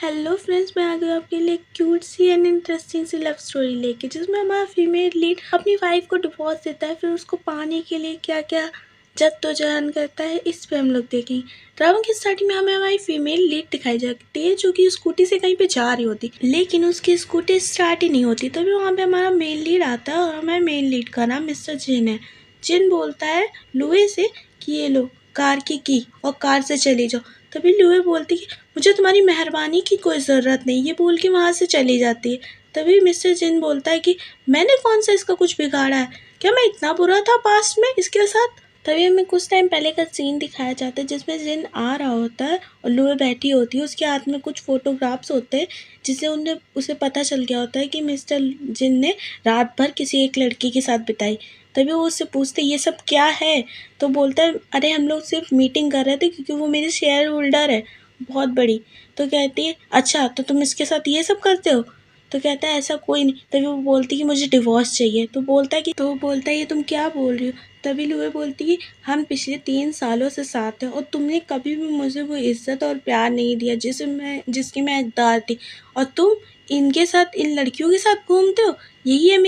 Hello friends, मैं आ गई आपके लिए क्यूट सी एंड इंटरेस्टिंग सी लव स्टोरी लेके, जिसमें हमारा फीमेल लीड अपनी वाइफ को डिवोर्स देता है। फिर उसको पाने के लिए क्या क्या जद्दोजहद करता है, इस पे हम लोग देखेंगे। ड्रामा की स्टार्टिंग में हमें हमारी फीमेल लीड दिखाई जाती है, जो कि स्कूटी से कहीं पे जा रही होती, लेकिन उसकी स्कूटी स्टार्ट ही नहीं होती। तभी वहाँ पे हमारा मेल लीड आता है और हमारे मेल लीड का नाम मिस्टर जिन है। जिन बोलता है लुए से कि ये लो कार की और कार से चली जाओ। तभी लुए बोलती कि मुझे तुम्हारी मेहरबानी की कोई ज़रूरत नहीं, ये बोल के वहाँ से चली जाती है। तभी मिस्टर जिन बोलता है कि मैंने कौन सा इसका कुछ बिगाड़ा है, क्या मैं इतना बुरा था पास्ट में इसके साथ। तभी हमें कुछ टाइम पहले का सीन दिखाया जाता है, जिसमें जिन आ रहा होता है और लुए बैठी होती है, उसके हाथ में कुछ फोटोग्राफ्स होते हैं, जिससे उसे पता चल गया होता है कि मिस्टर जिन ने रात भर किसी एक लड़की के साथ बिताई। तभी वो उससे पूछते ये सब क्या है, तो बोलता है अरे हम लोग सिर्फ मीटिंग कर रहे थे क्योंकि वो मेरी शेयर होल्डर है बहुत बड़ी। तो कहती है अच्छा तो तुम इसके साथ ये सब करते हो। तो कहता है ऐसा कोई नहीं। तभी वो बोलती है कि मुझे डिवोर्स चाहिए। तो बोलता है ये तुम क्या बोल रही हो। तभी लुए बोलती है हम पिछले 3 सालों से साथ हैं और तुमने कभी भी मुझे वो इज्जत और प्यार नहीं दिया जिसकी मैं हकदार थी, और तुम इनके साथ इन लड़कियों के साथ घूमते हो। यही है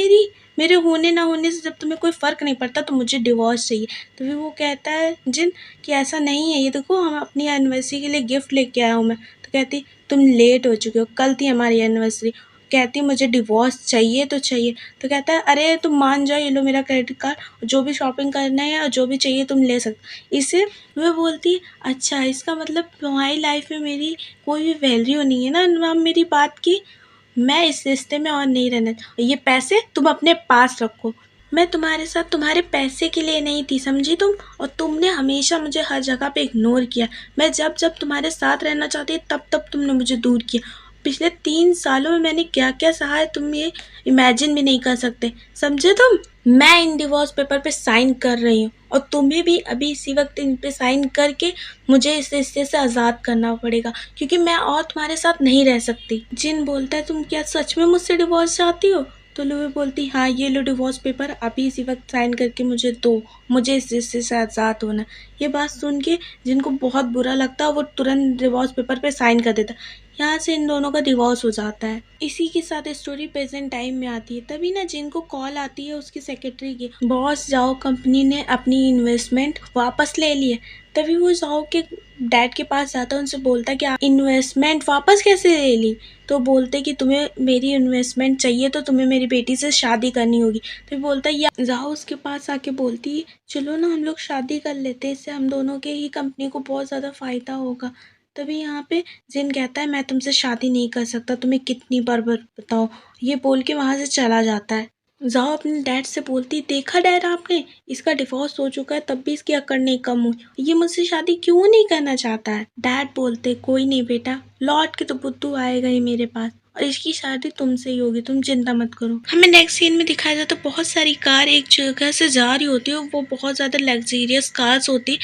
मेरे होने ना होने से जब तुम्हें कोई फ़र्क नहीं पड़ता, तो मुझे डिवोर्स चाहिए। तो फिर वो कहता है जिन कि ऐसा नहीं है, ये देखो हम अपनी एनिवर्सरी के लिए गिफ्ट लेके आया हूँ मैं। तो कहती तुम लेट हो चुके हो, कल थी हमारी एनिवर्सरी। कहती मुझे डिवोर्स चाहिए तो चाहिए। तो कहता है अरे तुम मान जाओ, ये लो मेरा क्रेडिट कार्ड, जो भी शॉपिंग करना है और जो भी चाहिए तुम ले सकते। इसे वह बोलती है अच्छा इसका मतलब तुम्हारी लाइफ में मेरी कोई भी वैल्यू नहीं है ना, मैम मेरी बात की। मैं इस रिश्ते में और नहीं रहना। ये पैसे तुम अपने पास रखो, मैं तुम्हारे साथ तुम्हारे पैसे के लिए नहीं थी, समझी तुम। और तुमने हमेशा मुझे हर जगह पे इग्नोर किया। मैं जब जब तुम्हारे साथ रहना चाहती तब तब तुमने मुझे दूर किया। पिछले 3 सालों में मैंने क्या क्या सहा है तुम ये इमेजिन भी नहीं कर सकते, समझे तुम। मैं इन डिवोर्स पेपर पे साइन कर रही हूँ और तुम्हें भी अभी इसी वक्त इन पे साइन करके मुझे इस रिश्ते से आज़ाद करना पड़ेगा, क्योंकि मैं और तुम्हारे साथ नहीं रह सकती। जिन बोलता है तुम क्या सच में मुझसे डिवोर्स चाहती हो। तो लुई बोलती हाँ ये लो डिवोर्स पेपर, अभी इसी वक्त साइन करके मुझे दो, मुझे इस रिश्ते से आज़ाद होना। ये बात सुन के जिनको बहुत बुरा लगता है वो तुरंत डिवोर्स पेपर पे साइन कर देता। यहाँ से इन दोनों का डिवोर्स हो जाता है। इसी के साथ स्टोरी प्रेजेंट टाइम में आती है। तभी ना जिनको कॉल आती है उसकी सेक्रेटरी की, बॉस जाओ कंपनी ने अपनी इन्वेस्टमेंट वापस ले ली है। तभी वो जाओ के डैड के पास जाता है, उनसे बोलता है कि आप इन्वेस्टमेंट वापस कैसे ले ली। तो बोलते कि तुम्हें मेरी इन्वेस्टमेंट चाहिए तो तुम्हें मेरी बेटी से शादी करनी होगी। तो बोलता है या जाओ उसके पास आके बोलती है चलो ना हम लोग शादी कर लेते, इससे हम दोनों के ही कंपनी को बहुत ज़्यादा फ़ायदा होगा। तभी यहाँ पे जिन कहता है मैं तुमसे शादी नहीं कर सकता, तुम्हें कितनी बार बताओ। ये बोल के वहाँ से चला जाता है। जाओ अपने डैड से बोलती देखा डैड आपने, इसका डिवोर्स हो चुका है तब भी इसकी अकड़ नहीं कम हुई, ये मुझसे शादी क्यों नहीं करना चाहता है। डैड बोलते कोई नहीं बेटा, लौट के तो बुद्धू आएगा ही मेरे पास और इसकी शादी तुमसे ही होगी, तुम चिंता मत करो। हमें नेक्स्ट सीन में दिखाया जाता है बहुत सारी कार एक जगह से जा रही होती है, वो बहुत ज़्यादा लग्जरियस कार्स होती।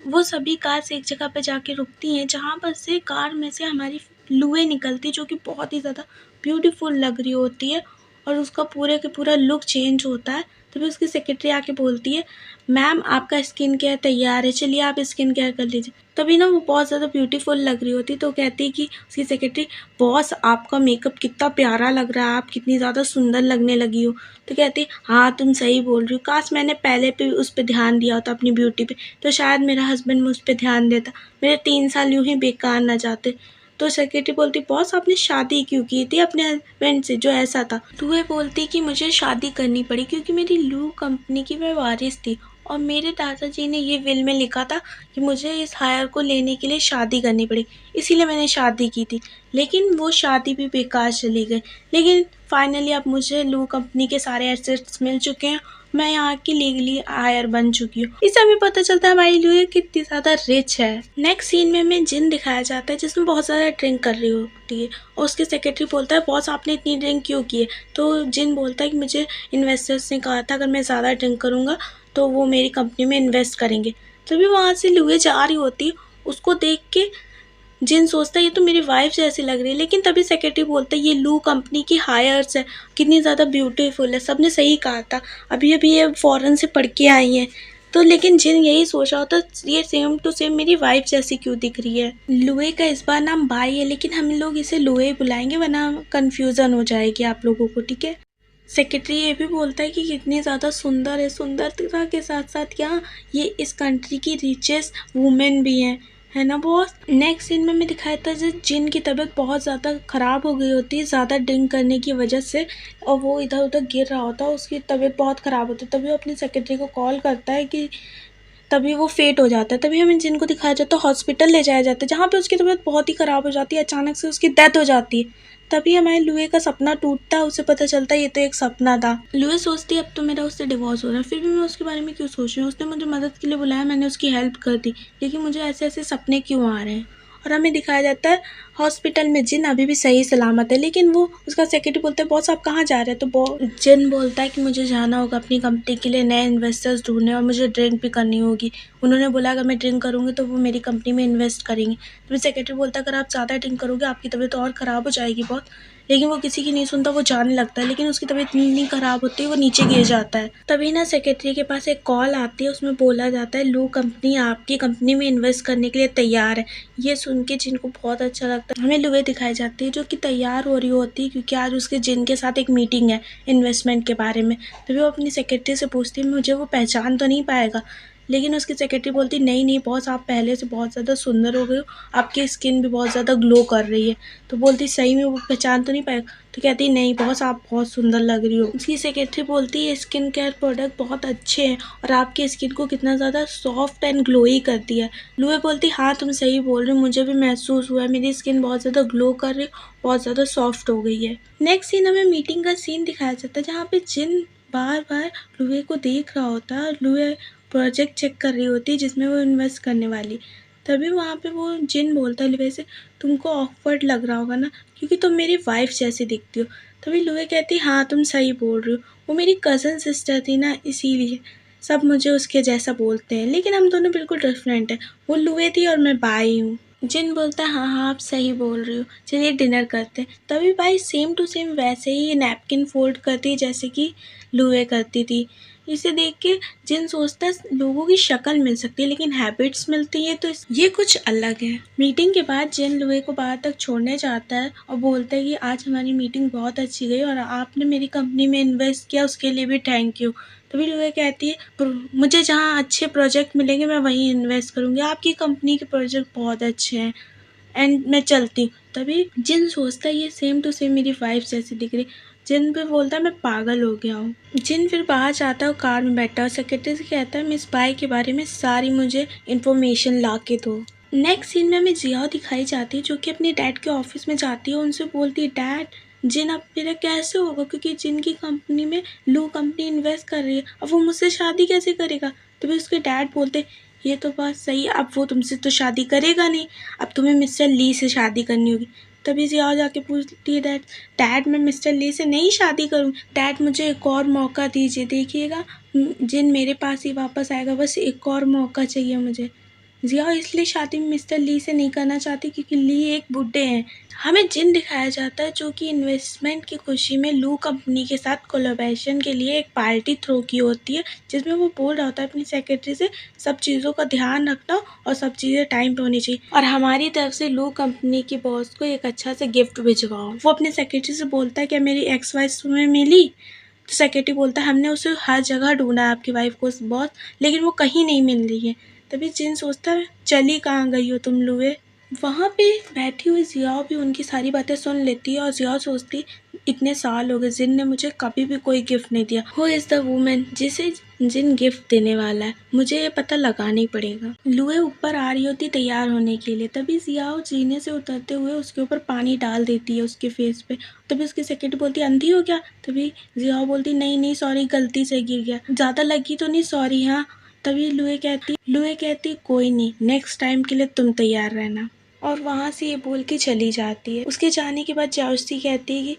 वो सभी कार्स एक जगह पे जाके रुकती हैं, जहाँ पर से कार में से हमारी लुए निकलती जो कि बहुत ही ज़्यादा ब्यूटीफुल लग रही होती है और उसका पूरे के पूरा लुक चेंज होता है। तभी उसकी सेक्रेटरी आके बोलती है मैम आपका स्किन केयर तैयार है, चलिए आप स्किन केयर कर लीजिए। तभी ना वो बहुत ज़्यादा ब्यूटीफुल लग रही होती, तो कहती है कि उसकी सेक्रेटरी बॉस आपका मेकअप कितना प्यारा लग रहा है, आप कितनी ज़्यादा सुंदर लगने लगी हो। तो कहती है हाँ तुम सही बोल रही हो, काश मैंने पहले पे उस पर ध्यान दिया होता अपनी ब्यूटी पे, तो शायद मेरा हस्बैंड मुझ पर ध्यान देता, मेरे 3 साल यूँ ही बेकार ना जाते। तो सेक्रेटरी बोलती बॉस आपने शादी क्यों की थी अपने हस्बैंड से जो ऐसा था। तो वह बोलती कि मुझे शादी करनी पड़ी क्योंकि मेरी लू कंपनी की मैं वारिस थी और मेरे दादाजी ने ये विल में लिखा था कि मुझे इस हायर को लेने के लिए शादी करनी पड़ी, इसीलिए मैंने शादी की थी। लेकिन वो शादी भी बेकार चली गई। लेकिन फाइनली अब मुझे लू कंपनी के सारे एसेट्स मिल चुके हैं, मैं यहाँ की लीगली हायर बन चुकी हूँ। इससे हमें पता चलता है हमारी लू कितनी ज़्यादा रिच है। नेक्स्ट सीन में हमें जिन दिखाया जाता है जिसमें बहुत ज़्यादा ड्रिंक कर रही होती है और उसके सेक्रेटरी बोलता है बॉस आपने इतनी ड्रिंक क्यों की है। तो जिन बोलता है कि मुझे इन्वेस्टर्स ने कहा था अगर मैं ज़्यादा ड्रिंक करूँगा तो वो मेरी कंपनी में इन्वेस्ट करेंगे। तभी वहाँ से लुए जा रही होती, उसको देख के जिन सोचता है ये तो मेरी वाइफ जैसी लग रही है, लेकिन तभी सेक्रेटरी बोलता है ये लू कंपनी की हायर्स है, कितनी ज़्यादा ब्यूटीफुल है, सबने सही कहा था, अभी अभी ये फॉरेन से पढ़ के आई हैं। तो लेकिन जिन यही सोच रहा होता ये सेम टू सेम मेरी वाइफ जैसी क्यों दिख रही है। लुए का इस बार नाम बाई है, लेकिन हम लोग इसे लुए बुलाएंगे वरना कंफ्यूजन हो जाएगी आप लोगों को, ठीक है। सेक्रेटरी ये भी बोलता है कि कितनी ज़्यादा सुंदर है, सुंदरता के साथ साथ क्या ये इस कंट्री की रिचेस्ट वुमेन भी है ना बॉस। नेक्स्ट सीन में मैं दिखाया था जिन की तबीयत बहुत ज़्यादा ख़राब हो गई होती है ज़्यादा ड्रिंक करने की वजह से, और वो इधर उधर गिर रहा होता है, उसकी तबीयत बहुत ख़राब होती है। तभी वो अपनी सेक्रेटरी को कॉल करता है कि तभी वो फेट हो जाता है। तभी हमें जिनको दिखाया जाता है हॉस्पिटल ले जाया जाता है, जहाँ पे उसकी तबीयत बहुत ही ख़राब हो जाती है, अचानक से उसकी डेथ हो जाती है। तभी हमारे लुए का सपना टूटता है, उसे पता चलता है ये तो एक सपना था। लुए सोचती है अब तो मेरा उससे डिवोर्स हो रहा है, फिर भी मैं उसके बारे में क्यों सोच रही हूँ, उसने मुझे मदद के लिए बुलाया, मैंने उसकी हेल्प कर दी, लेकिन मुझे ऐसे ऐसे सपने क्यों आ रहे हैं। और हमें दिखाया जाता है हॉस्पिटल में जिन अभी भी सही सलामत है, लेकिन वो उसका सेक्रेटरी बोलता है बॉस आप कहाँ जा रहे हैं, तो जिन बोलता है कि मुझे जाना होगा अपनी कंपनी के लिए नए इन्वेस्टर्स ढूंढने, और मुझे ड्रिंक भी करनी होगी। उन्होंने बोला अगर मैं ड्रिंक करूँगी तो वो मेरी कंपनी में इन्वेस्ट करेंगे। तो सेक्रेटरी बोलता है अगर आप ज़्यादा ड्रिंक करोगे आपकी तबीयत और ख़राब हो जाएगी बहुत, लेकिन वो किसी की नहीं सुनता, वो जाने लगता है, लेकिन उसकी तबीयत इतनी ख़राब होती है वो नीचे गिर जाता है। तभी ना सेक्रेटरी के पास एक कॉल आती है, उसमें बोला जाता है लू कंपनी आपकी कंपनी में इन्वेस्ट करने के लिए तैयार है। ये सुन के जिनको बहुत अच्छा लगता है। हमें लुए दिखाई जाती है जो कि तैयार हो रही होती है, क्योंकि आज उसके जिन के साथ एक मीटिंग है इन्वेस्टमेंट के बारे में। तभी वो अपनी सेक्रेटरी से पूछती है मुझे वो पहचान तो नहीं पाएगा, लेकिन उसकी सेक्रेटरी बोलती नहीं नहीं बॉस आप पहले से बहुत ज़्यादा सुंदर हो गए हो, आपकी स्किन भी बहुत ज़्यादा ग्लो कर रही है। तो बोलती सही में वो पहचान तो नहीं पाएगा, तो कहती नहीं बॉस आप बहुत सुंदर लग रही हो। उसकी सेक्रेटरी बोलती है स्किन केयर प्रोडक्ट बहुत अच्छे हैं और आपकी स्किन को कितना ज़्यादा सॉफ्ट एंड ग्लोई करती है। लुए बोलती हाँ तुम सही बोल रही हो, मुझे भी महसूस हुआ है मेरी स्किन बहुत ज़्यादा ग्लो कर रही है, बहुत ज़्यादा सॉफ्ट हो गई है। नेक्स्ट सीन हमें मीटिंग का सीन दिखाया जाता है जहाँ पे जिन बार बार लुए को देख रहा होता है, लुए प्रोजेक्ट चेक कर रही होती है जिसमें वो इन्वेस्ट करने वाली। तभी वहाँ पे वो जिन बोलता है लुए से तुमको ऑकवर्ड लग रहा होगा ना, क्योंकि तुम मेरी वाइफ जैसी दिखती हो। तभी लुए कहती हाँ तुम सही बोल रही हो, वो मेरी कज़न सिस्टर थी ना, इसीलिए सब मुझे उसके जैसा बोलते हैं, लेकिन हम दोनों बिल्कुल डिफरेंट हैं। वो लुए थी और मैं बाई हूँ। जिन बोलता है हाँ हाँ आप सही बोल रही हो, चलिए डिनर करते हैं। तभी बाई सेम टू सेम वैसे ही नैपकिन फोल्ड करती है जैसे कि लुए करती थी। इसे देख के जिन सोचता है लोगों की शक्ल मिल सकती है लेकिन हैबिट्स मिलती है तो ये कुछ अलग है। मीटिंग के बाद जिन लुए को बाहर तक छोड़ने जाता है और बोलता है कि आज हमारी मीटिंग बहुत अच्छी गई और आपने मेरी कंपनी में इन्वेस्ट किया उसके लिए भी थैंक यू। तभी लुए कहती है मुझे जहाँ अच्छे प्रोजेक्ट मिलेंगे मैं वहीं इन्वेस्ट करूँगी, आपकी कंपनी के प्रोजेक्ट बहुत अच्छे हैं एंड मैं चलती हूँ। तभी जिन सोचता है ये सेम टू सेम मेरी वाइफ जैसी दिख रही। जिन पे बोलता है मैं पागल हो गया हूँ। जिन फिर बाहर जाता है और कार में बैठा है, सेक्रेटरी से कहता है मिस बाई के बारे में सारी मुझे इन्फॉर्मेशन ला के दो। नेक्स्ट सीन में हमें जिया दिखाई जाती है जो कि अपने डैड के ऑफिस में जाती है, उनसे बोलती है डैड जिन अब मेरा कैसे होगा, क्योंकि जिन की कंपनी में लू कंपनी इन्वेस्ट कर रही है, अब वो मुझसे शादी कैसे करेगा। तभी उसके डैड बोलते ये तो बात सही है, अब वो तुमसे तो शादी करेगा नहीं, अब तुम्हें मिस्टर ली से शादी करनी होगी। तभी जिया जाके पूछती है डैड मैं मिस्टर ली से नहीं शादी करूँ, डैड मुझे एक और मौका दीजिए, देखिएगा जिन मेरे पास ही वापस आएगा, बस एक और मौका चाहिए मुझे। जिया इसलिए शादी मिस्टर ली से नहीं करना चाहती क्योंकि ली एक बुड्ढे हैं। हमें जिन दिखाया जाता है जो कि इन्वेस्टमेंट की खुशी में लू कंपनी के साथ कोलैबोरेशन के लिए एक पार्टी थ्रो की होती है, जिसमें वो बोल रहा होता है अपनी सेक्रेटरी से सब चीज़ों का ध्यान रखना और सब चीज़ें टाइम पे होनी चाहिए और हमारी तरफ से लू कंपनी की बॉस को एक अच्छा से गिफ्ट भिजवाओ। वो अपने सेक्रेटरी से बोलता है क्या मेरी एक्स वाइफ तुम्हें मिली। तो सेक्रेटरी बोलता है हमने उसे हर जगह ढूंढा है आपकी वाइफ को बॉस, लेकिन वो कहीं नहीं मिल रही है। तभी जिन सोचता है चली कहाँ गई हो तुम लुए। वहाँ पे बैठी हुई जिया भी उनकी सारी बातें सुन लेती है और जिया सोचती इतने साल हो गए जिन ने मुझे कभी भी कोई गिफ्ट नहीं दिया, हु इज़ द वुमेन जिसे जिन गिफ्ट देने वाला है, मुझे ये पता लगाना ही पड़ेगा। लुए ऊपर आ रही होती तैयार होने के लिए, तभी जिया जीने से उतरते हुए उसके ऊपर पानी डाल देती है उसके फेस पे। तभी उसकी सेक्रेटरी बोलती अंधी हो क्या। तभी जिया बोलती नहीं नहीं सॉरी गलती से गिर गया, ज़्यादा लगी तो नहीं सॉरी। हाँ तभी लुए कहती कोई नहीं नेक्स्ट टाइम के लिए तुम तैयार रहना, और वहाँ से ये बोल के चली जाती है। उसके जाने के बाद जाउस्ती कहती है कि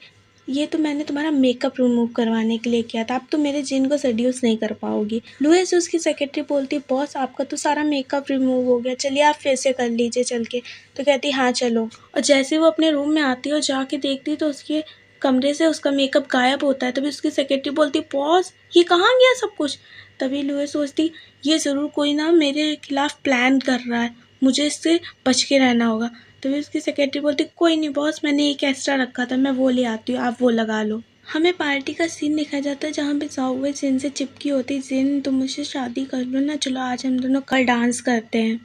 ये तो मैंने तुम्हारा मेकअप रिमूव करवाने के लिए किया था, अब तो मेरे जिन को सेड्यूस नहीं कर पाओगी। लुए से उसकी सेक्रेटरी बोलती बॉस आपका तो सारा मेकअप रिमूव हो गया, चलिए आप फिर से कर लीजिए चल के। तो कहती हाँ चलो, और जैसे वो अपने रूम में आती है और जाके देखती तो उसके कमरे से उसका मेकअप गायब होता है। तभी उसकी सेक्रेटरी बोलती बॉस ये कहाँ गया सब कुछ। तभी लुए सोचती ये ज़रूर कोई ना मेरे खिलाफ प्लान कर रहा है, मुझे इससे बच के रहना होगा। तभी उसकी सेक्रेटरी बोलती कोई नहीं बॉस, मैंने एक एक्स्ट्रा रखा था, मैं वो ले आती हूँ, आप वो लगा लो। हमें पार्टी का सीन दिखाया जाता है जहाँ पे जाओ जिन से चिपकी होती, जिन तुम मुझसे शादी कर लो ना, चलो आज हम दोनों कल डांस करते हैं।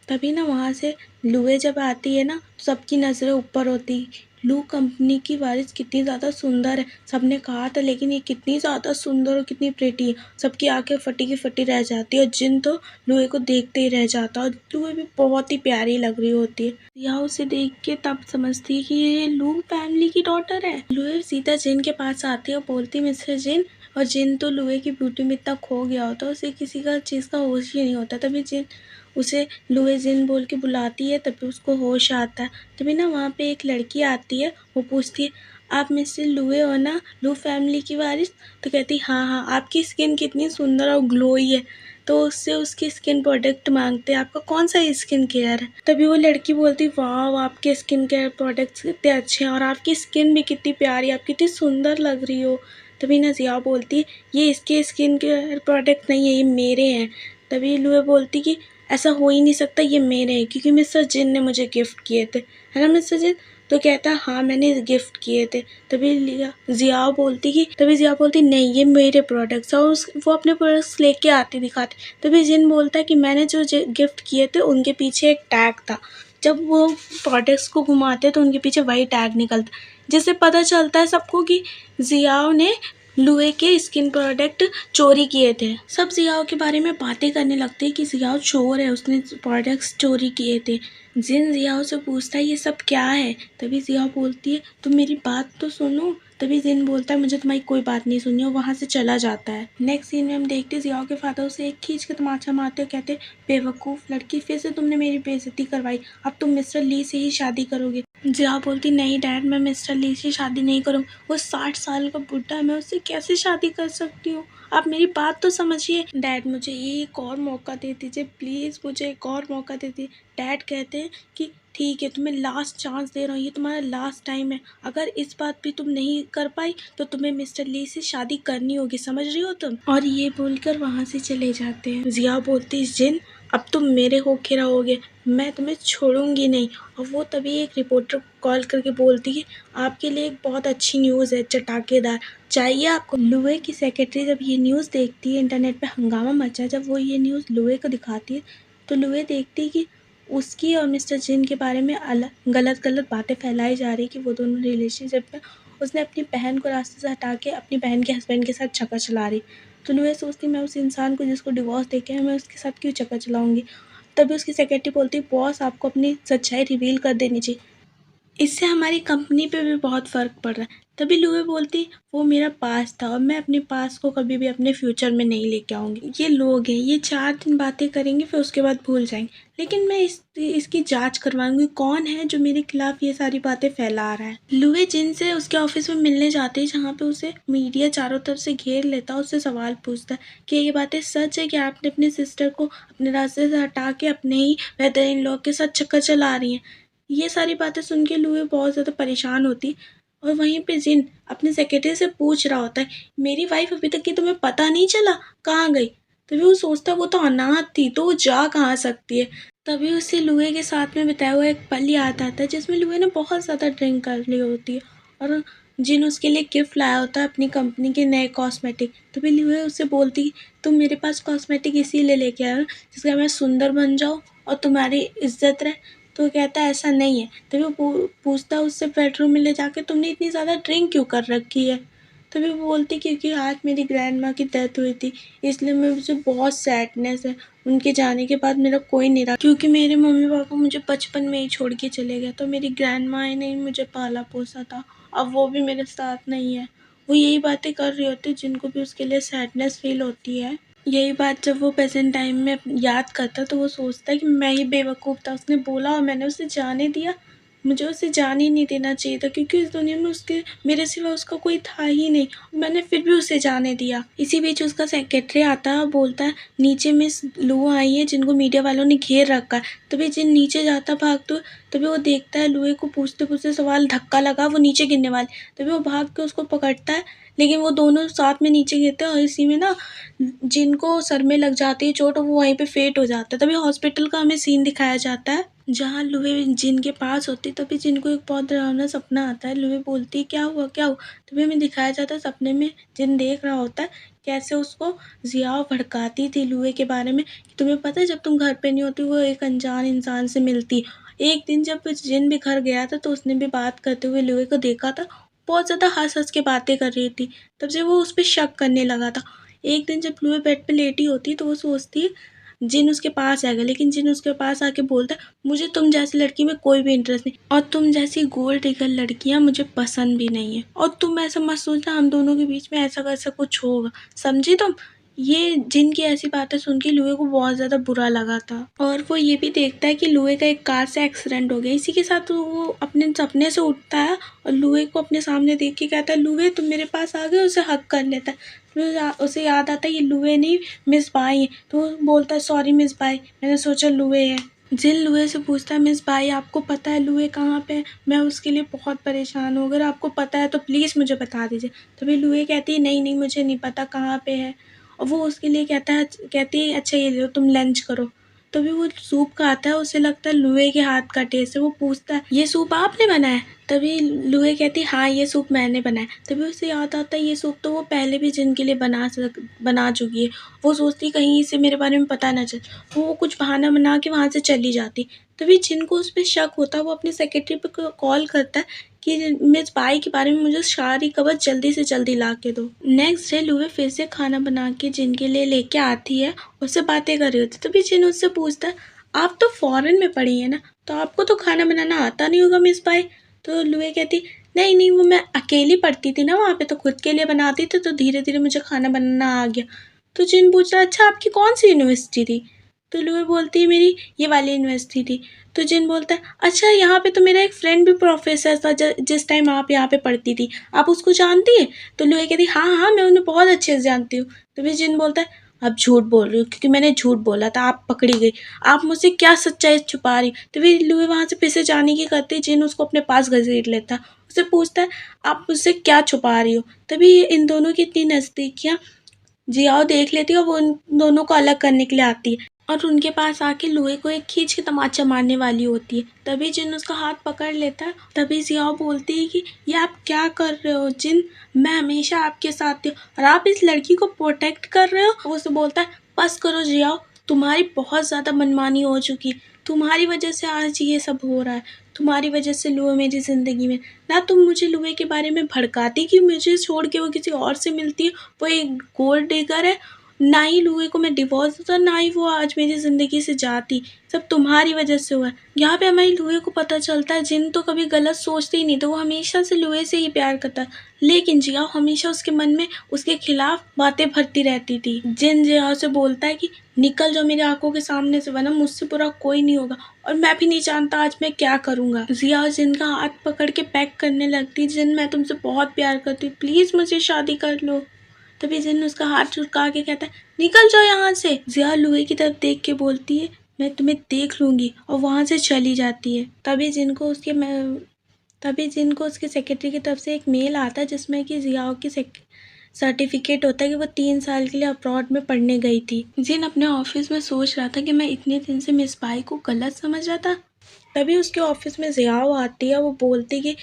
तभी ना वहाँ से लुए जब आती है ना तो सबकी नज़रें ऊपर होती। लू कंपनी की वारिस कितनी ज़्यादा सुंदर है, सबने कहा था, लेकिन ये कितनी ज़्यादा सुंदर और कितनी प्रेटी है। सबकी आंखें फटी की फटी रह जाती है और जिन तो लुए को देखते ही रह जाता है और लुए भी बहुत ही प्यारी लग रही होती है। या उसे देख के तब समझती है कि ये लू फैमिली की डॉटर है। लुए सीधा जिन के पास आती है और बोलती मिस्टर जिन, और जिन तो लुए की ब्यूटी में इतना खो गया होता है उसे किसी का चीज़ का होश ही नहीं होता। तभी जिन उसे लुए जिन बोल के बुलाती है, तभी उसको होश आता है। तभी ना वहाँ पे एक लड़की आती है, वो पूछती है आप मिस्टर लुए हो ना, लू फैमिली की वारिस? तो कहती हाँ हाँ, आपकी स्किन कितनी सुंदर और ग्लोई है। तो उससे उसकी स्किन प्रोडक्ट मांगते हैं, आपका कौन सा स्किन केयर है? तभी वो लड़की बोलती वाह, आपके स्किन केयर प्रोडक्ट्स कितने अच्छे हैं और आपकी स्किन भी कितनी प्यारी, आप कितनी सुंदर लग रही हो। तभी ना जिया बोलती ये इसके स्किन केयर प्रोडक्ट नहीं है, ये मेरे हैं। तभी लुए बोलती कि ऐसा हो ही नहीं सकता, ये मेरे हैं क्योंकि मिस्टर जिन ने मुझे गिफ्ट किए थे, है ना मिस्टर जिन? तो कहता हाँ मैंने गिफ्ट किए थे। तभी जिया बोलती नहीं ये मेरे प्रोडक्ट्स, और वो अपने प्रोडक्ट्स लेके आती दिखाती। तभी जिन बोलता है कि मैंने जो गिफ्ट किए थे उनके पीछे एक टैग था, जब वो प्रोडक्ट्स को घुमाते तो उनके पीछे वही टैग निकलता, जिससे पता चलता है सबको कि जियाओ ने लुए के स्किन प्रोडक्ट चोरी किए थे। सब जियाओ के बारे में बातें करने लगते हैं कि जियाओ चोर है, उसने प्रोडक्ट्स चोरी किए थे। जिन जियाओ से पूछता है ये सब क्या है? तभी जियाओ बोलती है तुम मेरी बात तो सुनो। तभी जिन बोलता है मुझे तुम्हारी कोई बात नहीं सुनी और वहाँ से चला जाता है। नेक्स्ट सीन में हम देखते हैं जियाओ के फादर उसे एक खींच के तमाचा मारते और कहते बेवकूफ़ लड़की, फिर से तुमने मेरी बेइज्जती करवाई, अब तुम मिस्टर ली से ही शादी करोगे। जिया बोलती नहीं डैड, मैं मिस्टर ली से शादी नहीं करूँगी, वो 60 साल का बुढ़ा है, मैं उससे कैसे शादी कर सकती हूँ? आप मेरी बात तो समझिए। डैड मुझे एक और मौका दे दीजिए प्लीज़, मुझे एक और मौका दे दीजिए। डैड कहते हैं कि ठीक है तुम्हें लास्ट चांस दे रहा हूँ, ये तुम्हारा लास्ट टाइम है, अगर इस बात भी तुम नहीं कर पाई तो तुम्हें मिस्टर ली से शादी करनी होगी, समझ रही हो तुम? और ये बोलकर वहाँ से चले जाते हैं। जिया बोलती जिन अब तुम मेरे होके रहोगे, मैं तुम्हें छोड़ूंगी नहीं। और वो तभी एक रिपोर्टर को कॉल करके बोलती है आपके लिए एक बहुत अच्छी न्यूज़ है, चटाकेदार, चाहिए आपको? लुए की सेक्रेटरी जब ये न्यूज़ देखती है, इंटरनेट पे हंगामा मचा, जब वो ये न्यूज़ लुए को दिखाती है तो लुए देखती है कि उसकी और मिस्टर जिन के बारे में गलत गलत बातें फैलाई जा रही कि वो दोनों रिलेशनशिप में। उसने अपनी बहन को रास्ते से हटा के अपनी बहन के हस्बैंड के साथ चक्कर चला रही। तो लुए सोचती मैं उस इंसान को जिसको डिवोर्स देके है, मैं उसके साथ क्यों चक्कर चलाऊंगी? तभी उसकी सेक्रेटरी बोलती बॉस आपको अपनी सच्चाई रिवील कर देनी चाहिए, इससे हमारी कंपनी पे भी बहुत फ़र्क पड़ रहा है। तभी लुए बोलती वो मेरा पास्ट था और मैं अपने पास्ट को कभी भी अपने फ्यूचर में नहीं लेके आऊँगी। ये लोग हैं, ये 4 दिन बातें करेंगे फिर उसके बाद भूल जाएंगे, लेकिन मैं इसकी जांच करवाऊंगी कौन है जो मेरे खिलाफ ये सारी बातें फैला रहा है। लुए जिनसे उसके ऑफिस में मिलने जाते हैं जहाँ पे उसे मीडिया चारों तरफ से घेर लेता है, उससे सवाल पूछता है कि ये बातें सच है कि आपने अपनी सिस्टर को अपने रास्ते से हटा के अपने ही वेदर इन लॉ के साथ चक्कर चला रही हैं। ये सारी बातें सुन के लुए बहुत ज़्यादा परेशान होती। और वहीं पे जिन अपने सेक्रेटरी से पूछ रहा होता है मेरी वाइफ अभी तक की तुम्हें पता नहीं चला कहाँ गई? तभी वो सोचता है वो तो अनाथ थी तो वो जा कहाँ सकती है। तभी उसे लुए के साथ में बिताया हुआ एक पल याद आता है जिसमें लुए ने बहुत ज़्यादा ड्रिंक कर ली होती है और जिन उसके लिए गिफ्ट लाया होता है अपनी कंपनी के नए कॉस्मेटिक। तभी लुए उससे बोलती तुम मेरे पास कॉस्मेटिक इसीलिए लेके आए हो जिससे मैं सुंदर बन जाऊँ और तुम्हारी इज्जत रहे। तो कहता है ऐसा नहीं है। तभी वो पूछता उससे बेडरूम में ले जाके तुमने इतनी ज़्यादा ड्रिंक क्यों कर रखी है? तभी वो बोलती क्योंकि आज मेरी ग्रैंड माँ की डेथ हुई थी, इसलिए मुझे बहुत सैडनेस है। उनके जाने के बाद मेरा कोई नहीं रहा क्योंकि मेरे मम्मी पापा मुझे बचपन में ही छोड़ के चले गए, तो मेरी ग्रैंड माँ ने ही मुझे पाला पोसा था, अब वो भी मेरे साथ नहीं है। वो यही बातें कर रही होती जिनको भी उसके लिए सैडनेस फील होती है। यही बात जब वो प्रेजेंट टाइम में याद करता तो वो सोचता है कि मैं ही बेवकूफ़ था, उसने बोला और मैंने उसे जाने दिया। मुझे उसे जाने ही नहीं देना चाहिए था, क्योंकि इस दुनिया में उसके मेरे सिवा उसका कोई था ही नहीं। मैंने फिर भी उसे जाने दिया। इसी बीच उसका सेक्रेटरी आता है और बोलता है नीचे मिस लुओ आई है जिनको मीडिया वालों ने घेर रखा है। तभी जिन नीचे जाता भागते हुए, तभी वो देखता है लुए को पूछते पूछते सवाल, धक्का लगा, वो नीचे गिरने वाले। तभी वो भाग के उसको पकड़ता है, लेकिन वो दोनों साथ में नीचे गिरते हैं और इसी में ना जिनको सर में लग जाती है चोट, वो वहीं पे फेंट हो जाता है। तभी हॉस्पिटल का हमें सीन दिखाया जाता है जहाँ लुए जिन के पास होती। तभी जिन को एक बहुत डरावना सपना आता है। लुए बोलती है क्या हुआ क्या हुआ। तभी हमें दिखाया जाता है सपने में जिन देख रहा होता है कैसे उसको जियाओ भड़काती थी लुए के बारे में कि तुम्हें पता है जब तुम घर पे नहीं होती वो एक अनजान इंसान से मिलती। एक दिन जब जिन भी घर गया था तो उसने भी बात करते हुए लुए को देखा था। बहुत ज़्यादा हंस हंस के बातें कर रही थी। तब से वो उस पर शक करने लगा था। एक दिन जब लुए बेड पे लेटी होती है तो वो सोचती है जिन उसके पास आएगा, लेकिन जिन उसके पास आके बोलता है मुझे तुम जैसी लड़की में कोई भी इंटरेस्ट नहीं और तुम जैसी गोल्ड डिगर लड़कियां मुझे पसंद भी नहीं है और तुम ऐसा मत सोचना हम दोनों के बीच में ऐसा कैसा कुछ होगा, समझी तुम। ये जिन की ऐसी बातें सुन के लुए को बहुत ज़्यादा बुरा लगा था और वो ये भी देखता है कि लुए का एक कार से एक्सीडेंट हो गया। इसी के साथ वो अपने सपने से उठता है और लुए को अपने सामने देख के कहता है लुए तुम मेरे पास आ गए। उसे हक कर लेता है। फिर उसे याद आता है ये लुए नहीं मिस बाई है। तो वो बोलता है सॉरी मिस बाई, मैंने सोचा लुए है। जिन लुए से पूछता है मिस बाई आपको पता है लुए कहाँ पे है, मैं उसके लिए बहुत परेशान हूँ, अगर आपको पता है तो प्लीज़ मुझे बता दीजिए। तभी लुए कहती है नहीं नहीं मुझे नहीं पता कहाँ पे है। और वो उसके लिए कहती है अच्छा ये लो तुम लंच करो। तभी वो सूप खाता है, उसे लगता है लुए के हाथ का टेस्ट है। वो पूछता है ये सूप आपने बनाया। तभी लुए कहती है हाँ ये सूप मैंने बनाया। तभी उसे याद आता है ये सूप तो वो पहले भी जिन के लिए बना चुकी है। वो सोचती कहीं इसे मेरे बारे में पता ना चले। वो कुछ बहाना बना के वहाँ से चली जाती। तभी जिनको उस पर शक होता है वो अपने सेक्रेटरी पे कॉल करता है कि मिस बाई के बारे में मुझे सारी खबर जल्दी से जल्दी ला के दो। नेक्स्ट डे लुए फिर से खाना बना के जिन के लिए लेके आती है, उससे बातें कर रही होती। तभी जिन उससे पूछता है आप तो फॉरेन में पढ़ी है ना, तो आपको तो खाना बनाना आता नहीं होगा मिस बाई। तो लुए कहती नहीं नहीं वो मैं अकेली पढ़ती थी ना वहाँ पे, तो खुद के लिए बनाती थी, तो धीरे धीरे मुझे खाना बनाना आ गया। तो जिन पूछ रहा अच्छा आपकी कौन सी यूनिवर्सिटी थी। तो लुए बोलती है मेरी ये वाली यूनिवर्सिटी थी। तो जिन बोलता है अच्छा यहाँ पे तो मेरा एक फ्रेंड भी प्रोफेसर था जिस टाइम आप यहाँ पे पढ़ती थी, आप उसको जानती है। तो लुए कहती हाँ हाँ मैं उन्हें बहुत अच्छे से जानती हूँ। तो फिर जिन बोलता है आप झूठ बोल रही हो क्योंकि मैंने झूठ बोला था, आप पकड़ी गई, आप मुझसे क्या सच्चाई छुपा रही। तो फिर लुए वहाँ से फिर से जाने की करती, जिन उसको अपने पास घसीट लेता, उसे पूछता है आप मुझसे क्या छुपा रही हो। तभी इन दोनों की इतनी नज़दीकियाँ जियाओ देख लेती है और वो उन दोनों को अलग करने के लिए आती है और उनके पास आके लुए को एक खींच के तमाचा मारने वाली होती है। तभी जिन उसका हाथ पकड़ लेता है। तभी जियाओ बोलती है कि ये आप क्या कर रहे हो जिन, मैं हमेशा आपके साथ थी और आप इस लड़की को प्रोटेक्ट कर रहे हो। वो उसे बोलता है बस करो जियाओ, तुम्हारी बहुत ज़्यादा मनमानी हो चुकी है, तुम्हारी वजह से आज ये सब हो रहा है, तुम्हारी वजह से लुए मेरी ज़िंदगी में। ना तुम मुझे लुए के बारे में भड़काती कि मुझे छोड़ के वो किसी और से मिलती है, वो एक गोल्ड डिगर है। ना ही लुए को मैं डिवोर्स देता, ना ही वो आज मेरी ज़िंदगी से जाती। सब तुम्हारी वजह से हुआ है। यहाँ पे हमारी लुए को पता चलता है जिन तो कभी गलत सोचते ही नहीं, तो वो हमेशा से लुए से ही प्यार करता है। लेकिन जियाओ हमेशा उसके मन में उसके खिलाफ बातें भरती रहती थी। जिन जियाओ से बोलता है कि निकल जाओ मेरी आंखों के सामने से, वरना मुझसे बुरा कोई नहीं होगा और मैं भी नहीं जानता आज मैं क्या करूँगा। जियाओ जिन का हाथ पकड़ के पैक करने लगती, जिन मैं तुमसे बहुत प्यार करती हूँ, प्लीज़ मुझे शादी कर लो। तभी जिन उसका हाथ झुका के कहता है निकल जाओ यहाँ से। जिया लुए की तरफ देख के बोलती है मैं तुम्हें देख लूंगी और वहाँ से चली जाती है। तभी जिनको उसके सेक्रेटरी की तरफ से एक मेल आता है जिसमें कि जियाओ की सर्टिफिकेट होता है कि वो 3 साल के लिए अब्रॉड में पढ़ने गई थी। जिन अपने ऑफिस में सोच रहा था कि मैं इतने दिन से मिस बाई को गलत समझ रहा था। तभी उसके ऑफिस में जियाओ आती है। वो बोलती कि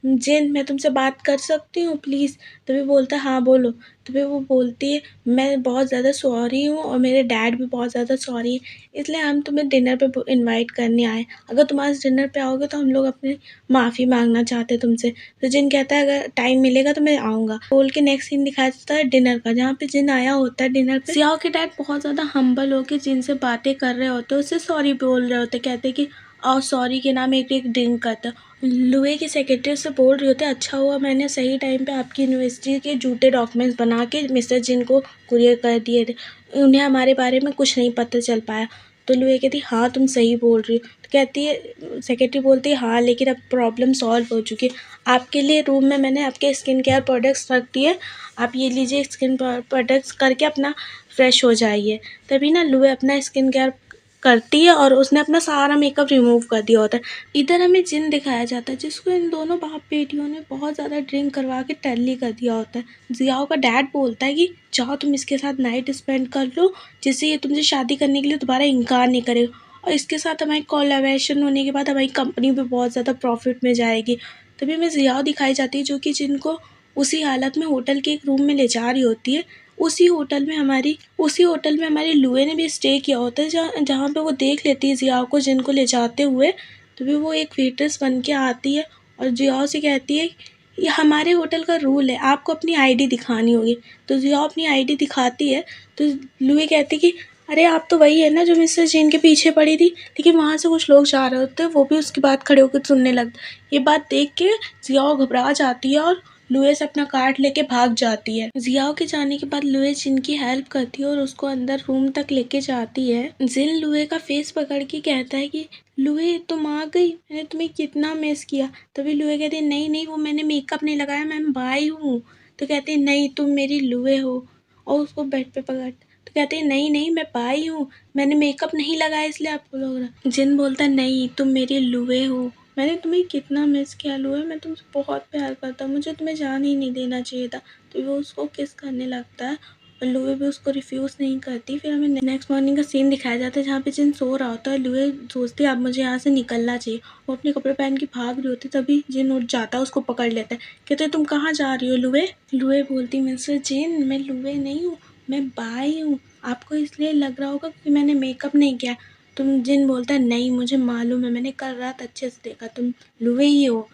जिन मैं तुमसे बात कर सकती हूँ प्लीज़। तभी बोलता है हाँ बोलो। तभी वो बोलती है मैं बहुत ज़्यादा सॉरी हूँ और मेरे डैड भी बहुत ज़्यादा सॉरी है, इसलिए हम तुम्हें डिनर पे इनवाइट करने आए। अगर तुम आज डिनर पे आओगे तो हम लोग अपनी माफ़ी मांगना चाहते हैं तुमसे। तो जिन कहता है अगर टाइम मिलेगा तो मैं आऊँगा। बोल के नेक्स्ट सीन दिखाया जाता है डिनर का, जहाँ पे जिन आया होता है डिनर पे। जियाओ के डैड बहुत ज़्यादा हम्बल होकर जिनसे बातें कर रहे होते, उससे सॉरी बोल रहे होते, कहते कि और सॉरी के नाम एक एक ड्रिंक करता। लुए के सेक्रेटरी से बोल रहे होते अच्छा हुआ मैंने सही टाइम पे आपकी यूनिवर्सिटी के झूठे डॉक्यूमेंट्स बना के मिस्टर जिन को कुरियर कर दिए थे, उन्हें हमारे बारे में कुछ नहीं पता चल पाया। तो लुए कहती हाँ तुम सही बोल रही हो। तो कहती है, सेक्रेटरी बोलती है हाँ लेकिन अब प्रॉब्लम सॉल्व हो चुकी है, आपके लिए रूम में मैंने आपके स्किन केयर प्रोडक्ट्स रख दिए, आप ये लीजिए स्किन प्रोडक्ट्स करके अपना फ्रेश हो जाइए। तभी ना लुए अपना स्किन केयर करती है और उसने अपना सारा मेकअप रिमूव कर दिया होता है। इधर हमें जिन दिखाया जाता है जिसको इन दोनों बाप बेटियों ने बहुत ज़्यादा ड्रिंक करवा के टल्ली कर दिया होता है। जियाओ का डैड बोलता है कि जाओ तुम इसके साथ नाइट स्पेंड कर लो, जिससे ये तुमसे शादी करने के लिए दोबारा इनकार नहीं करेगा, और इसके साथ हमारी कोलैबोरेशन होने के बाद हमारी कंपनी भी बहुत ज़्यादा प्रॉफिट में जाएगी। तभी हमें जियाओ दिखाई जाती है जो कि जिनको उसी हालत में होटल के एक रूम में ले जा रही होती है। उसी होटल में हमारी लुए ने भी स्टे किया होता है, जहाँ जहाँ पे वो देख लेती है जियाओ को जिनको ले जाते हुए। तभी वो एक वेट्रेस बन के आती है और जियाओ से कहती है ये हमारे होटल का रूल है, आपको अपनी आईडी दिखानी होगी। तो जियाओ अपनी आईडी दिखाती है तो लुए कहती कि अरे आप तो वही है ना जो मिस्टर जेन के पीछे पड़ी थी। लेकिन वहाँ से कुछ लोग जा रहे होते हैं, वो भी उसकी बात खड़े होकर सुनने लगते। ये बात देख के जियाओ घबरा जाती है और लुए से अपना कार्ड लेके भाग जाती है। जियाओ के जाने के बाद लुए जिन की हेल्प करती है और उसको अंदर रूम तक लेके जाती है। जिन लुए का फेस पकड़ के कहता है कि लुए तुम आ गई, मैंने तुम्हें कितना मिस किया। तभी लुए कहती है नहीं नहीं वो मैंने मेकअप नहीं लगाया, मैं बाई हूँ। तो कहती है नहीं तुम मेरी लुए हो, और उसको बेड पे पकड़। तो कहते हैं नहीं नहीं मैं बाई हूँ, मैंने मेकअप नहीं लगाया इसलिए आपको लग रहा। जिन बोलता है नहीं तुम मेरी लुए हो, मैंने तुम्हें कितना मिस किया लुए, मैं तुमसे बहुत प्यार करता हूँ, मुझे तुम्हें जान ही नहीं देना चाहिए था। तो वो उसको किस करने लगता है और लुए भी उसको रिफ्यूज़ नहीं करती। फिर हमें नेक्स्ट मॉर्निंग का सीन दिखाया जाता है जहाँ पे जिन सो रहा होता है। लुए सोचती है अब मुझे यहाँ से निकलना चाहिए, वो अपने कपड़े पहन के भाग रही होती है। तभी जिन उठ जाता है, उसको पकड़ लेता है, कहते तुम कहाँ जा रही हो लुए। लुए बोलती मिस्टर जिन मैं लुए नहीं हूँ, मैं बाई हूँ, आपको इसलिए लग रहा होगा कि मैंने मेकअप नहीं किया। तुम जिन बोलता है नहीं मुझे मालूम है, मैंने कल रात अच्छे से देखा, तुम लुए ही हो।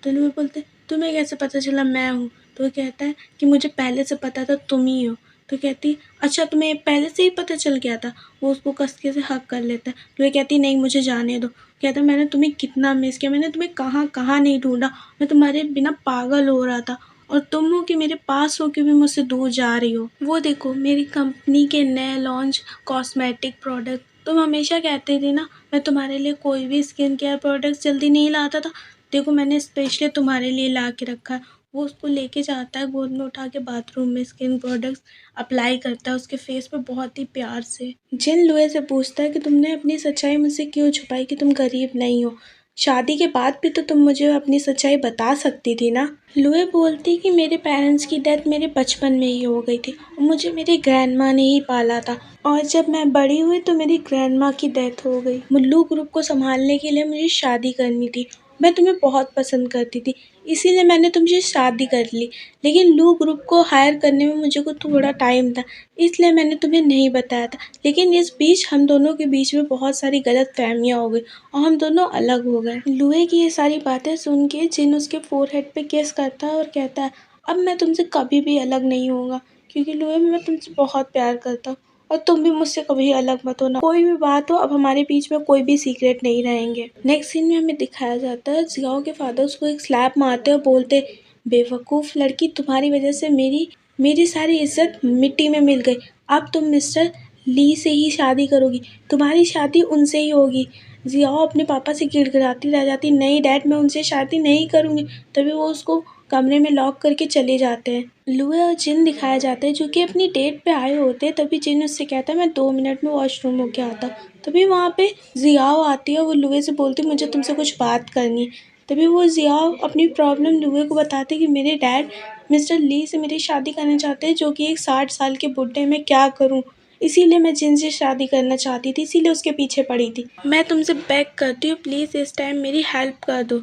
तो लुए बोलते तुम्हें कैसे पता चला मैं हूँ। तो वो कहता है कि मुझे पहले से पता था तुम ही हो। तो कहती अच्छा तुम्हें पहले से ही पता चल गया था। वो उसको कसके से हक कर लेता है। लुए कहती नहीं मुझे जाने दो। कहता मैंने तुम्हें कितना मिस किया, मैंने तुम्हें कहाँ कहाँ नहीं ढूंढा, मैं तुम्हारे बिना पागल हो रहा था, और तुम हो कि मेरे पास हो के भी मुझसे दूर जा रही हो। वो देखो मेरी कंपनी के नए लॉन्च कॉस्मेटिक प्रोडक्ट, तुम हमेशा कहते थे ना मैं तुम्हारे लिए कोई भी स्किन केयर प्रोडक्ट्स जल्दी नहीं लाता था, देखो मैंने स्पेशली तुम्हारे लिए ला के रखा है। वो उसको लेके जाता है गोद में उठा के बाथरूम में, स्किन प्रोडक्ट्स अप्लाई करता है उसके फेस पे बहुत ही प्यार से। जिन लुए से पूछता है कि तुमने अपनी सच्चाई मुझसे क्यों छुपाई, कि तुम गरीब नहीं हो, शादी के बाद भी तो तुम मुझे अपनी सच्चाई बता सकती थी ना। लुए बोलती कि मेरे पेरेंट्स की डेथ मेरे बचपन में ही हो गई थी और मुझे मेरी ग्रैंडमा ने ही पाला था, और जब मैं बड़ी हुई तो मेरी ग्रैंडमा की डेथ हो गई। मुल्लू ग्रुप को संभालने के लिए मुझे शादी करनी थी, मैं तुम्हें बहुत पसंद करती थी इसीलिए मैंने तुमसे शादी कर ली, लेकिन लू ग्रुप को हायर करने में मुझे को थोड़ा टाइम था इसलिए मैंने तुम्हें नहीं बताया था। लेकिन इस बीच हम दोनों के बीच में बहुत सारी गलत फहमियाँ हो गई और हम दोनों अलग हो गए। लुए की ये सारी बातें सुन के जिन उसके फोरहेड पे किस करता है और कहता है अब मैं तुमसे कभी भी अलग नहीं होऊंगा, क्योंकि लुए मैं तुमसे बहुत प्यार करता हूँ और तुम भी मुझसे कभी अलग मत होना, कोई भी बात हो अब हमारे बीच में कोई भी सीक्रेट नहीं रहेंगे। नेक्स्ट सीन में हमें दिखाया जाता है जियाओ के फादर उसको एक स्लैप मारते और बोलते बेवकूफ़ लड़की, तुम्हारी वजह से मेरी सारी इज्जत मिट्टी में मिल गई, अब तुम मिस्टर ली से ही शादी करोगी, तुम्हारी शादी उनसे ही होगी। जियाओ अपने पापा से गिड़गिड़ाती रह जाती, नहीं डैड मैं उनसे शादी नहीं करूँगी। तभी वो उसको कमरे में लॉक करके चले जाते हैं। लुए और जिन दिखाया जाता है जो कि अपनी डेट पे आए होते हैं। तभी जिन उससे कहता है मैं 2 मिनट में वॉशरूम होके आता हूँ। तभी वहाँ पे जियाओ आती है और वो लुए से बोलती मुझे तुमसे कुछ बात करनी है। तभी वो जियाओ अपनी प्रॉब्लम लुए को बताते कि मेरे डैड मिस्टर ली से मेरी शादी करना चाहते हैं जो कि एक 60 साल के बुढ़े, मैं क्या करूँ, इसीलिए मैं जिन से शादी करना चाहती थी, इसीलिए उसके पीछे पड़ी थी। मैं तुमसे बेग करती हूँ प्लीज़ इस टाइम मेरी हेल्प कर दो।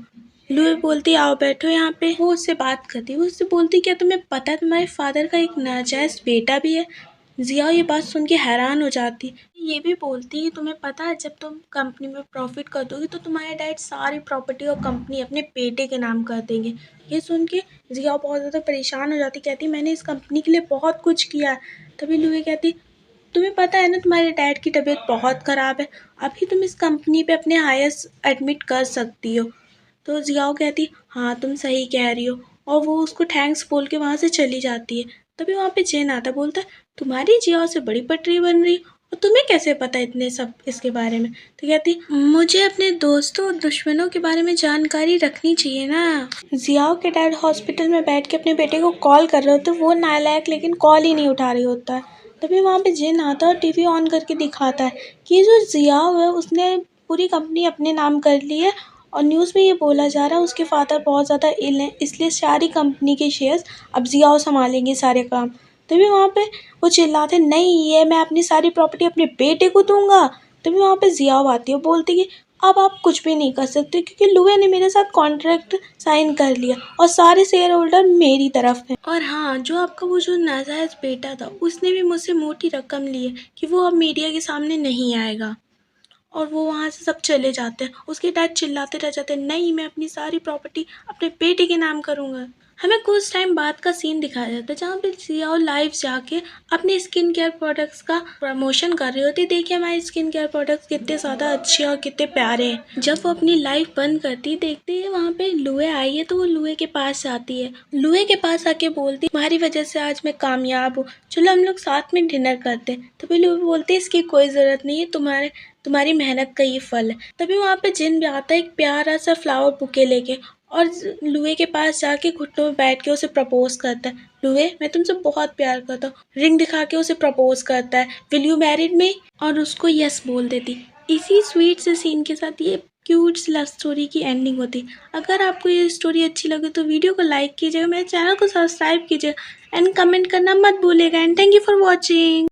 लुई बोलती आओ बैठो यहाँ पे। वो उससे बात करती, वो उससे बोलती क्या तुम्हें पता है तुम्हारे फादर का एक नाजायज़ बेटा भी है। जिया ये बात सुन के हैरान हो जाती, ये भी बोलती है तुम्हें पता है जब तुम कंपनी में प्रॉफिट कर दोगी तो तुम्हारे डैड सारी प्रॉपर्टी और कंपनी अपने बेटे के नाम कर देंगे। ये सुन के जिया बहुत ज़्यादा परेशान हो जाती, कहती मैंने इस कंपनी के लिए बहुत कुछ किया है। तभी लुई कहती तुम्हें पता है ना तुम्हारे डैड की तबीयत बहुत ख़राब है, अभी तुम इस कंपनी पे अपने हायर्स एडमिट कर सकती हो। तो जियाओ कहती हाँ तुम सही कह रही हो, और वो उसको थैंक्स बोल के वहाँ से चली जाती है। तभी वहाँ पे जेन आता, बोलता है तुम्हारी जियाओ से बड़ी पटरी बन रही, और तुम्हें कैसे पता इतने सब इसके बारे में? तो कहती मुझे अपने दोस्तों और दुश्मनों के बारे में जानकारी रखनी चाहिए ना। जियाओ के डैड हॉस्पिटल में बैठ के अपने बेटे को कॉल कर रहे होते, वो नालायक लेकिन कॉल ही नहीं उठा रही होता है। तभी वहाँ पे जिन आता है और टीवी ऑन करके दिखाता है कि जो जियाओ है उसने पूरी कंपनी अपने नाम कर ली है और न्यूज़ में ये बोला जा रहा है उसके फादर बहुत ज़्यादा इल हैं, इसलिए सारी कंपनी के शेयर्स अब जियाओ संभालेंगे सारे काम। तभी वहाँ पे वो चिल्लाते नहीं ये मैं अपनी सारी प्रॉपर्टी अपने बेटे को दूंगा। तभी वहाँ पे जियाओ आती है, बोलती कि अब आप कुछ भी नहीं कर सकते क्योंकि लुए ने मेरे साथ कॉन्ट्रैक्ट साइन कर लिया और सारे शेयर होल्डर मेरी तरफ हैं। और हाँ, जो आपका वो जो नाजायज़ बेटा था उसने भी मुझसे मोटी रकम ली है कि वो अब मीडिया के सामने नहीं आएगा। और वो वहाँ से सब चले जाते हैं। उसके डैड चिल्लाते रह जाते हैं नहीं मैं अपनी सारी प्रॉपर्टी अपने बेटे के नाम करूँगा। हमें कुछ टाइम बाद का सीन दिखाया जाता है जहाँ पे जियाओ लाइव जाके अपने स्किन केयर प्रोडक्ट्स का प्रमोशन कर रही होती है। देखिए हमारे स्किन केयर प्रोडक्ट्स कितने ज़्यादा अच्छे और कितने प्यारे हैं। जब वो अपनी लाइव बंद करती देखती है वहाँ पे लुए आई है तो वो लुए के पास जाती है। लुए के पास आके बोलती तुम्हारी वजह से आज मैं कामयाब हूँ, चलो हम लोग साथ में डिनर करते हैं। तभी लुए बोलते इसकी कोई ज़रूरत नहीं है, तुम्हारी मेहनत का ये फल है। तभी वहाँ पे जिन भी आता है एक प्यारा सा फ्लावर बुके लेके और लुए के पास जाके घुटनों में बैठ के उसे प्रपोज करता है। लुए मैं तुमसे बहुत प्यार करता हूँ। रिंग दिखा के उसे प्रपोज करता है, विल यू मैरिड मी, और उसको यस बोल देती। इसी स्वीट से सीन के साथ ये क्यूट लव स्टोरी की एंडिंग होती। अगर आपको ये स्टोरी अच्छी लगे तो वीडियो को लाइक कीजिएगा, मेरे चैनल को सब्सक्राइब कीजिएगा एंड कमेंट करना मत भूलिएगा। And thank you for watching.